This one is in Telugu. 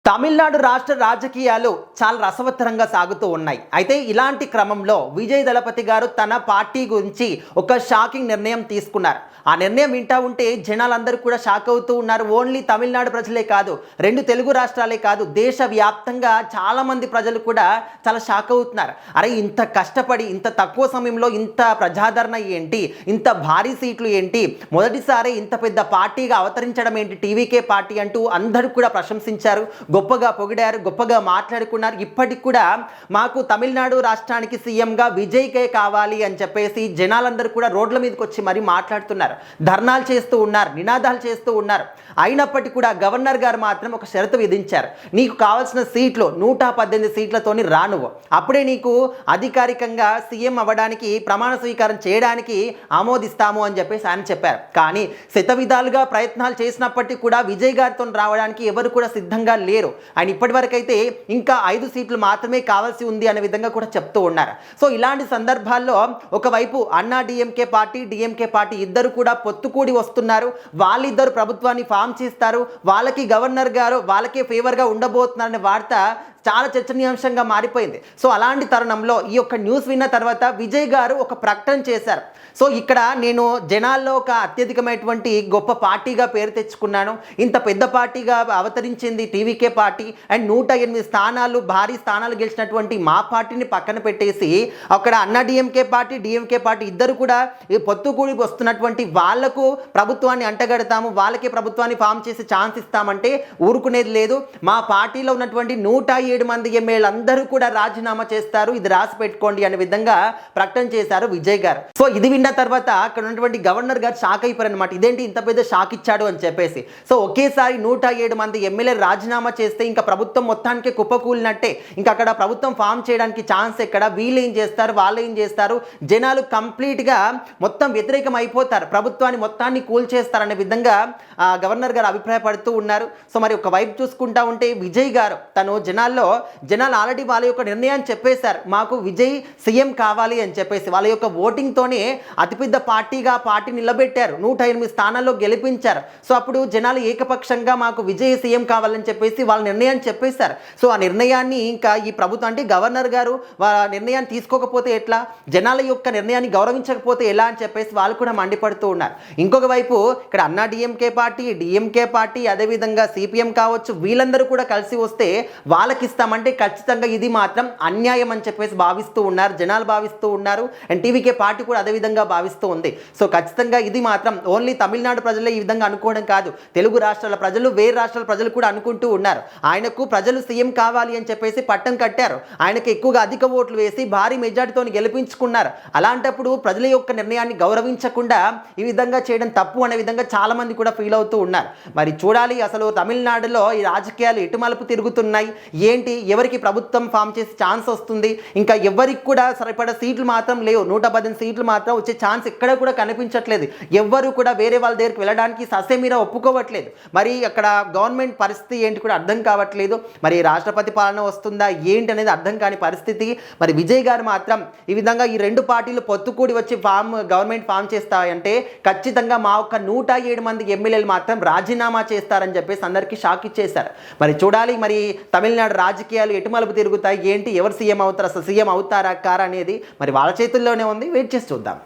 తమిళనాడు రాష్ట్ర రాజకీయాలు చాలా రసవత్తరంగా సాగుతూ ఉన్నాయి. అయితే ఇలాంటి క్రమంలో విజయ్ దళపతి గారు తన పార్టీ గురించి ఒక షాకింగ్ నిర్ణయం తీసుకున్నారు. ఆ నిర్ణయం వింటా ఉంటే జనాలందరూ కూడా షాక్ అవుతూ ఉన్నారు. ఓన్లీ తమిళనాడు ప్రజలే కాదు, రెండు తెలుగు రాష్ట్రాలే కాదు, దేశవ్యాప్తంగా చాలామంది ప్రజలు కూడా చాలా షాక్ అవుతున్నారు. అరే, ఇంత కష్టపడి ఇంత తక్కువ సమయంలో ఇంత ప్రజాదరణ ఏంటి, ఇంత భారీ సీట్లు ఏంటి, మొదటిసారి ఇంత పెద్ద పార్టీగా అవతరించడం ఏంటి టీవీకే పార్టీ అంటూ అందరూ కూడా ప్రశంసించారు, గొప్పగా పొగిడారు, గొప్పగా మాట్లాడుకున్నారు. ఇప్పటికి కూడా మాకు తమిళనాడు రాష్ట్రానికి సీఎంగా విజయ్కే కావాలి అని చెప్పేసి జనాలందరూ కూడా రోడ్ల మీదకి వచ్చి మరీ మాట్లాడుతున్నారు, ధర్నాలు చేస్తూ ఉన్నారు, నినాదాలు చేస్తూ ఉన్నారు. అయినప్పటికీ కూడా గవర్నర్ గారు మాత్రం ఒక షరతు విధించారు. నీకు కావాల్సిన సీట్లు 118 సీట్లతోని రానువు, అప్పుడే నీకు అధికారికంగా సీఎం అవ్వడానికి ప్రమాణ స్వీకారం చేయడానికి ఆమోదిస్తాము అని చెప్పేసి ఆయన చెప్పారు. కానీ శతవిధాలుగా ప్రయత్నాలు చేసినప్పటికీ కూడా విజయ్ గారితో రావడానికి ఎవరు కూడా సిద్ధంగా లేరు. ఆయన ఇప్పటివరకు అయితే ఇంకా 5 సీట్లు మాత్రమే కావాల్సి ఉంది అనే విధంగా కూడా చెప్తూ ఉన్నారు. సో ఇలాంటి సందర్భాల్లో ఒకవైపు అన్నా డిఎంకే పార్టీ, డిఎంకే పార్టీ ఇద్దరు కూడా పొత్తుకూడి వస్తున్నారు. వాళ్ళిద్దరు ప్రభుత్వాన్ని ఫామ్ చేస్తారు, వాళ్ళకి గవర్నర్ గారు వాళ్ళకే ఫేవర్గా ఉండబోతున్నారనే వార్త చాలా చర్చనీయాంశంగా మారిపోయింది. సో అలాంటి తరుణంలో ఈ యొక్క న్యూస్ విన్న తర్వాత విజయ్ గారు ఒక ప్రకటన చేశారు. సో ఇక్కడ నేను జనాల్లో ఒక అత్యధికమైనటువంటి గొప్ప పార్టీగా పేరు తెచ్చుకున్నాను, ఇంత పెద్ద పార్టీగా అవతరించింది టీవీకే పార్టీ, అండ్ 108 స్థానాలు భారీ స్థానాలు గెలిచినటువంటి మా పార్టీని పక్కన పెట్టేసి అక్కడ అన్నా డిఎంకే పార్టీ, డిఎంకే పార్టీ ఇద్దరు కూడా పొత్తు కూడి వస్తున్నటువంటి వాళ్లకు ప్రభుత్వాన్ని అంటగడతాము, వాళ్ళకే ప్రభుత్వాన్ని ఫామ్ చేసి ఛాన్స్ ఇస్తామంటే ఊరుకునేది లేదు. మా పార్టీలో ఉన్నటువంటి 107 మంది ఎమ్మెల్యేలు అందరూ కూడా రాజీనామా చేస్తారు, ఇది రాసి పెట్టుకోండి అనే విధంగా ప్రకటన చేశారు విజయ్ గారు. సో ఇది విన్న తర్వాత అక్కడ ఉన్నటువంటి గవర్నర్ గారు షాక్ అయిపోయారు అనమాట. ఇదేంటి ఇంత పెద్ద షాక్ ఇచ్చాడు అని చెప్పేసి. సో ఒకేసారి 107 మంది ఎమ్మెల్యేలు రాజీనామా చేస్తే ఇంకా ప్రభుత్వం మొత్తానికి కుప్పకూలినట్టే, ఇంకా అక్కడ ప్రభుత్వం ఫామ్ చేయడానికి ఛాన్స్ ఎక్కడ, వీళ్ళు ఏం చేస్తారు, వాళ్ళు ఏం చేస్తారు, జనాలు కంప్లీట్గా మొత్తం వ్యతిరేకం అయిపోతారు, ప్రభుత్వాన్ని మొత్తాన్ని కూల్చేస్తారనే విధంగా గవర్నర్ గారు అభిప్రాయపడుతూ ఉన్నారు. సో మరి ఒక వైపు చూసుకుంటా ఉంటే విజయ్ గారు తను జనాలు ఆల్రెడీ వాళ్ళ యొక్క నిర్ణయాన్ని చెప్పేశారు, మాకు విజయ్ సీఎం కావాలి అని చెప్పేసి. వాళ్ళ యొక్క ఓటింగ్తోనే అతిపెద్ద పార్టీగా పార్టీ నిలబెట్టారు, 108 స్థానాల్లో గెలిపించారు. సో అప్పుడు జనాలు ఏకపక్షంగా మాకు విజయ్ సీఎం కావాలని చెప్పేసి వాళ్ళ నిర్ణయాన్ని చెప్పేశారు. సో ఆ నిర్ణయాన్ని ఇంకా ఈ ప్రభుత్వం అంటే గవర్నర్ గారు నిర్ణయాన్ని తీసుకోకపోతే ఎట్లా, జనాల యొక్క నిర్ణయాన్ని గౌరవించకపోతే ఎలా అని చెప్పేసి వాళ్ళు కూడా మండిపడుతూ ఉన్నారు. ఇంకొక వైపు ఇక్కడ అన్నా డిఎంకే పార్టీ, డిఎంకే పార్టీ, అదేవిధంగా సిపిఎం కావచ్చు, వీళ్ళందరూ కూడా కలిసి వస్తే వాళ్ళకి ఇస్తామంటే ఖచ్చితంగా ఇది మాత్రం అన్యాయం అని చెప్పేసి భావిస్తూ ఉన్నారు, జనాలు భావిస్తూ ఉన్నారు, అండ్ టీవీకే పార్టీ కూడా అదే విధంగా భావిస్తూ ఉంది. సో ఖచ్చితంగా ఇది మాత్రం ఓన్లీ తమిళనాడు ప్రజలే ఈ విధంగా అనుకోవడం కాదు, తెలుగు రాష్ట్రాల ప్రజలు, వేరే రాష్ట్రాల ప్రజలు కూడా అనుకుంటూ ఉన్నారు. ఆయనకు ప్రజలు సీఎం కావాలి అని చెప్పేసి పట్టం కట్టారు, ఆయనకు ఎక్కువగా అధిక ఓట్లు వేసి భారీ మెజార్టీతో గెలిపించుకున్నారు. అలాంటప్పుడు ప్రజల యొక్క నిర్ణయాన్ని గౌరవించకుండా ఈ విధంగా చేయడం తప్పు అనే విధంగా చాలా మంది కూడా ఫీల్ అవుతూ ఉన్నారు. మరి చూడాలి అసలు తమిళనాడులో ఈ రాజకీయాలు ఎటు మలుపు తిరుగుతున్నాయి ఏంటి, ఎవరికి ప్రభుత్వం ఫామ్ చేసి ఛాన్స్ వస్తుంది, ఇంకా ఎవరికి కూడా సరిపడా సీట్లు మాత్రం లేవు, 118 సీట్లు మాత్రం వచ్చే ఛాన్స్ ఎక్కడ కూడా కనిపించట్లేదు. ఎవ్వరు కూడా వేరే వాళ్ళ దగ్గరికి వెళ్ళడానికి ససేమీరా ఒప్పుకోవట్లేదు. మరి అక్కడ గవర్నమెంట్ పరిస్థితి ఏంటి కూడా అర్థం కావట్లేదు. మరి రాష్ట్రపతి పాలన వస్తుందా ఏంటి అనేది అర్థం కాని పరిస్థితి. మరి విజయ్ గారు మాత్రం ఈ విధంగా ఈ రెండు పార్టీలు పొత్తుకూడి వచ్చి గవర్నమెంట్ ఫామ్ చేస్తాయంటే ఖచ్చితంగా మా ఒక్క 107 మంది ఎమ్మెల్యేలు మాత్రం రాజీనామా చేస్తారని చెప్పేసి అందరికీ షాక్ ఇచ్చేశారు. మరి చూడాలి మరి తమిళనాడు రాజకీయాలు ఎటు మలుపు తిరుగుతాయి ఏంటి, ఎవరు సీఎం అవుతారు, అసలు సీఎం అవుతారా కారా అనేది మరి వాళ్ళ చేతుల్లోనే ఉంది. వెయిట్ చేసి చూద్దాం.